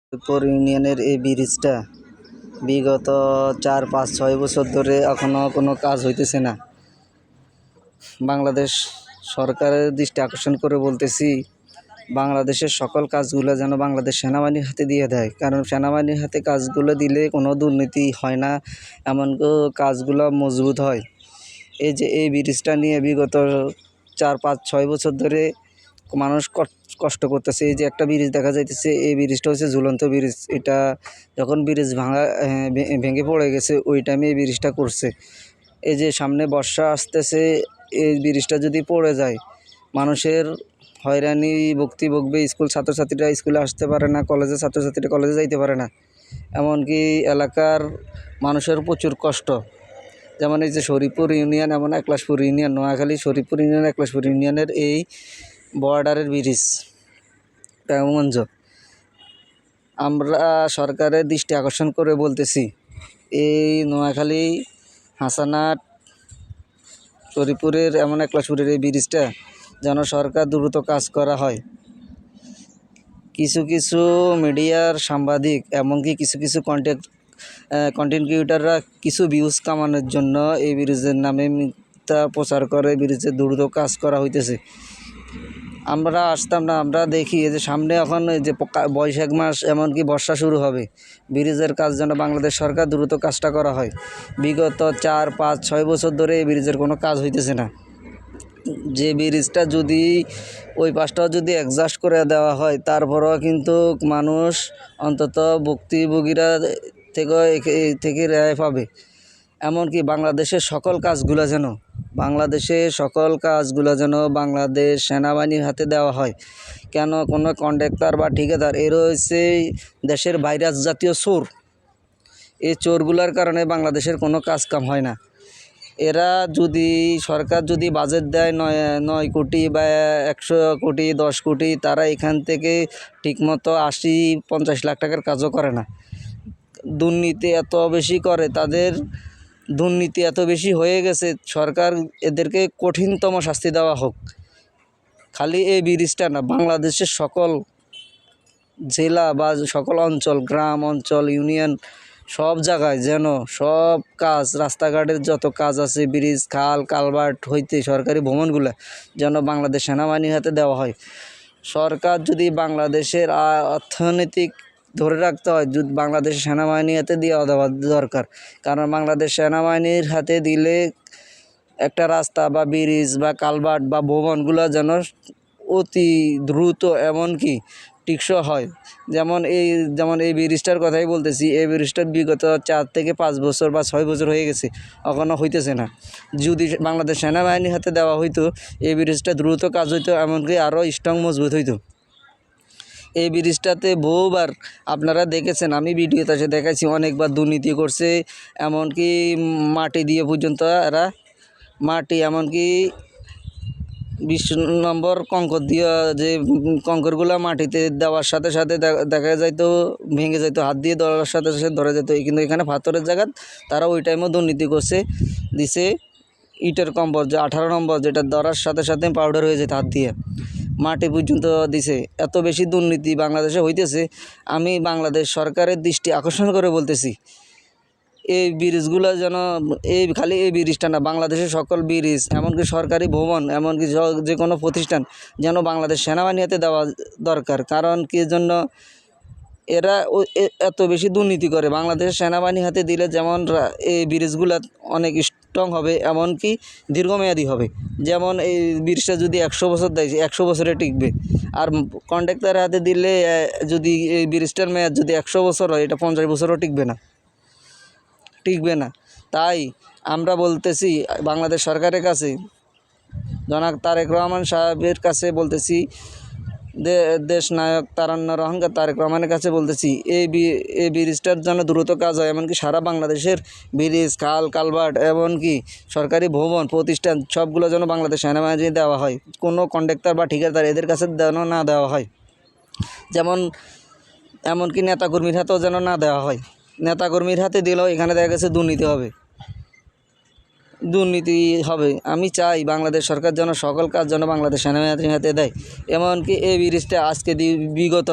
শরীয়তপুর ইউনিয়নের এই ব্রিজটা বিগত 4, 5, 6 বছর ধরে এখনও কোনো কাজ হইতেছে না। বাংলাদেশ সরকারের দৃষ্টি আকর্ষণ করে বলতেছি, বাংলাদেশের সকল কাজগুলো যেন বাংলাদেশ সেনাবাহিনীর হাতে দিয়ে দেয়, কারণ সেনাবাহিনীর হাতে কাজগুলো দিলে কোনো দুর্নীতি হয় না, এমনকি কাজগুলো মজবুত হয়। এই যে এই ব্রিজটা নিয়ে বিগত 4, 5, 6 বছর ধরে মানুষ কষ্ট করতেছে। এই যে একটা ব্রিজ দেখা যাইতেছে, এই ব্রিজটা হচ্ছে ঝুলন্ত ব্রিজ। এটা যখন ব্রিজ ভেঙে পড়ে গেছে, ওই টাইমে এই ব্রিজটা করছে। এই যে সামনে বর্ষা আসতেছে, এই ব্রিজটা যদি পড়ে যায়, মানুষের হয়রানি বকবে। ছাত্রছাত্রীরা স্কুলে আসতে পারে না, কলেজের ছাত্রছাত্রীরা কলেজে যাইতে পারে না, এমনকি এলাকার মানুষের প্রচুর কষ্ট। যেমন এই যে শরীয়তপুর ইউনিয়ন, এমন একলাশপুর ইউনিয়ন, নোয়াখালী শরীয়তপুর ইউনিয়ন, একলাশপুর ইউনিয়নের এই বর্ডারের ব্রিজ প্যারামগঞ্জ। আমরা সরকারের দৃষ্টি আকর্ষণ করে বলতেছি, এই নোয়াখালী হাসানাট শরীয়তপুরের এমন একলাশপুরের এই ব্রিজটা যেন সরকার দ্রুত কাজ করা হয়। কিছু কিছু মিডিয়ার সাংবাদিক, এমনকি কিছু কন্টেন্ট ক্রিয়েটাররা কিছু ভিউজ কামানোর জন্য এই ব্রিজের নামে মিথ্যা প্রচার করে ব্রিজের দ্রুত কাজ করা হইতেছে। আমরা আসতাম না, আমরা দেখি যে সামনে এখন যে বৈশাখ মাস, এমনকি বর্ষা শুরু হবে, ব্রিজের কাজ যেন বাংলাদেশ সরকার দ্রুত কাজটা করা হয়। বিগত 4, 5, 6 বছর ধরে এই ব্রিজের কোনো কাজ হইতেছে না। যে ব্রিজটা যদি ওই পাশটাও যদি অ্যাডজাস্ট করে দেওয়া হয়, তারপরেও কিন্তু মানুষ অন্তত ভুক্তভোগীরা থেকে রেহাই পাবে। এমনকি বাংলাদেশের সকল কাজগুলো যেন বাংলাদেশ সেনাবাহিনীর হাতে দেওয়া হয়। কেন কোনো কন্ট্রাক্টর বা ঠিকাদার এরা হচ্ছে দেশের ভাইরাস জাতীয় চোর। এই চোরগুলোর কারণে বাংলাদেশের কোনো কাজকাম হয় না। এরা সরকার যদি বাজেট দেয় 9 কোটি বা 100 কোটি, 10 কোটি, তারা এখান থেকে ঠিকমতো 80-50 লাখ টাকার কাজও করে না। দুর্নীতি এত বেশি করে, দুর্নীতি এত বেশি হয়ে গেছে, সরকার এদেরকে কঠিনতম শাস্তি দেওয়া হোক। খালি এই ব্রিজটা না, বাংলাদেশের সকল জেলা বা সকল অঞ্চল, গ্রাম অঞ্চল, ইউনিয়ন, সব জায়গায় যেন সব কাজ, রাস্তাঘাটের যত কাজ আছে, ব্রিজ, খাল, কালভার্ট হইতে সরকারি ভবনগুলো যেন বাংলাদেশ সেনাবাহিনীর হাতে দেওয়া হয়। সরকার যদি বাংলাদেশের অর্থনৈতিক ধরে রাখতে হয়, বাংলাদেশের সেনাবাহিনীর হাতে দেওয়া দরকার। কারণ বাংলাদেশ সেনাবাহিনীর হাতে দিলে একটা রাস্তা বা ব্রিজ বা কালভার্ট বা ভবনগুলো যেন অতি দ্রুত এমনকি টিকসই হয়। যেমন এই ব্রিজটার কথাই বলতেছি, এই ব্রিজটা বিগত 4 থেকে 5 বছর বা 6 বছর হয়ে গেছে, এখনও হইতেছে না। যদি বাংলাদেশ সেনাবাহিনীর হাতে দেওয়া হইতো, এই ব্রিজটা দ্রুত কাজ হইতো, এমনকি আরও স্ট্রং মজবুত হইতো। এই ব্রিজটাতে বহুবার আপনারা দেখেছেন, আমি ভিডিওতে এসে দেখাইছি, অনেকবার দুর্নীতি করছে। এমনকি মাটি দিয়ে পর্যন্ত এরা এমনকি 20 নম্বর কঙ্কর দিয়ে, যে কঙ্করগুলো মাটিতে দেওয়ার সাথে সাথে দেখা যাইতো ভেঙে যাইতো, হাত দিয়ে ধরার সাথে সাথে ধরে যেত। কিন্তু এখানে পাথরের জায়গা তারা ওই টাইমেও দুর্নীতি করছে, দিছে ইটের কম্বর, যে 18 নম্বর, যেটা ধরার সাথে সাথে পাউডার হয়ে যেত, হাত দিয়ে মাটি পর্যন্ত দিছে। এত বেশি দুর্নীতি বাংলাদেশে হইতেছে। আমি বাংলাদেশ সরকারের দৃষ্টি আকর্ষণ করে বলতেছি, এই ব্রিজগুলো যেন, খালি এই ব্রিজটা না, বাংলাদেশের সকল ব্রিজ, এমনকি সরকারি ভবন, এমনকি যে কোনো প্রতিষ্ঠান যেন বাংলাদেশ সেনাবাহিনী হাতে দেওয়া দরকার। কারণ কি জন্য এরা এত বেশি দুর্নীতি করে, বাংলাদেশের সেনাবাহিনী হাতে দিলে যেমন এই ব্রিজগুলো অনেক স্ট্রং হবে, এমনকি দীর্ঘমেয়াদী হবে। যেমন এই ব্রিজটা যদি 100 বছর দেয়, 100 বছরে টিকবে। আর কন্ট্রাক্টরের হাতে দিলে যদি এই ব্রিজটার মেয়াদ যদি 100 বছর হয়, এটা 50 বছরও টিকবে না। তাই আমরা বলতেছি বাংলাদেশ সরকারের কাছে, জনাব তারেক রহমান সাহেবের কাছে বলতেছি, দেশ নায়ক তারান্নর অহংকার তারেক রহমানের কাছে বলতেছি, এই ব্রিজটার যেন দ্রুত কাজ হয়। এমনকি সারা বাংলাদেশের ব্রিজ, খাল, কালভার্ট, এমনকি সরকারি ভবন, প্রতিষ্ঠান, সবগুলো যেন বাংলাদেশ সেনাবাহিনী দেওয়া হয়। কোনো কন্ট্রাক্টর বা ঠিকাদার এদের কাছে যেন না দেওয়া হয়। যেমন এমনকি নেতাকর্মীর হাতেও যেন না দেওয়া হয়। নেতাকর্মীর হাতে দিলেও এখানে দেখা গেছে দুর্নীতি হবে। আমি চাই বাংলাদেশ সরকার যেন সকল কাজ যেন বাংলাদেশ সেনাবাহিনীর হাতে দেয়। এমনকি এই ব্রিজটা আজকে বিগত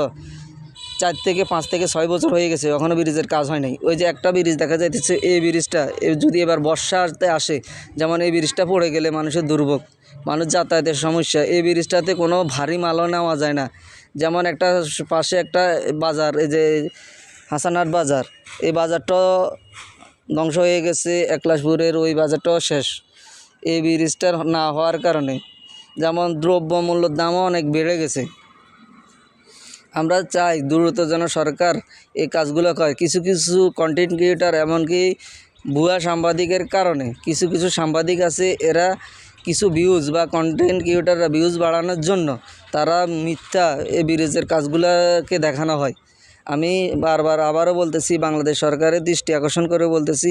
4 থেকে 5 থেকে 6 বছর হয়ে গেছে, এখনও ব্রিজের কাজ হয় নাই। ওই যে একটা ব্রিজ দেখা যাইতেছে, এই ব্রিজটা যদি এবার বর্ষাতে আসে, যেমন এই ব্রিজটা পড়ে গেলে মানুষের দুর্ভোগ, মানুষ যাতায়াতের সমস্যা। এই ব্রিজটাতে কোনো ভারী মালও নেওয়া যায় না। যেমন একটা পাশে একটা বাজার, এই যে হাসানাট বাজার, এই বাজারটাও ধ্বংস হয়ে গেছে, একলাশপুরের ওই বাজারটাও শেষ এই ব্রিজটা না হওয়ার কারণে। যেমন দ্রব্যমূল্যের দামও অনেক বেড়ে গেছে। আমরা চাই দ্রুত যেন সরকার এই কাজগুলো করে। কিছু কিছু কন্টেন্ট ক্রিয়েটার, এমনকি ভুয়া সাংবাদিকের কারণে কিছু কিছু সাংবাদিক আছে, এরা কিছু ভিউজ বা কন্টেন্ট ক্রিয়েটাররা ভিউজ বাড়ানোর জন্য তারা মিথ্যা এই ব্রিজের কাজগুলোকে দেখানো হয়। আমি বারবার আবারও বলতেছি, বাংলাদেশ সরকারের দৃষ্টি আকর্ষণ করে বলতেছি,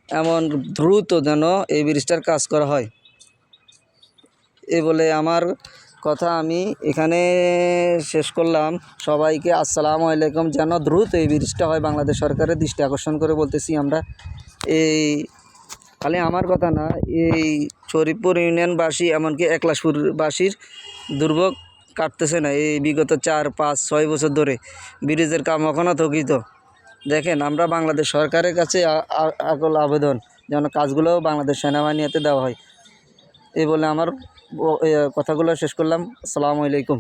এমন দ্রুত যেন এই ব্রিজটার কাজ করা হয়। এই বলে আমার কথা আমি এখানে শেষ করলাম। সবাইকে আসসালামু আলাইকুম। যেন দ্রুত এই ব্রিজটা হয়, বাংলাদেশ সরকারের দৃষ্টি আকর্ষণ করে বলতেছি আমরা। এই খালি আমার কথা না, এই শরীফপুর ইউনিয়নবাসী এমনকি একলাশপুরবাসীর দুর্ভোগ কাটতেছে না এই বিগত 4, 5, 6 বছর ধরে। ব্রিজের কাম এখনও স্থগিত। দেখেন, আমরা বাংলাদেশ সরকারের কাছে আকল আবেদন যেন কাজগুলো বাংলাদেশ সেনাবাহিনী হাতে দেওয়া হয়। এই বলে আমার কথাগুলো শেষ করলাম। আসসালামু আলাইকুম।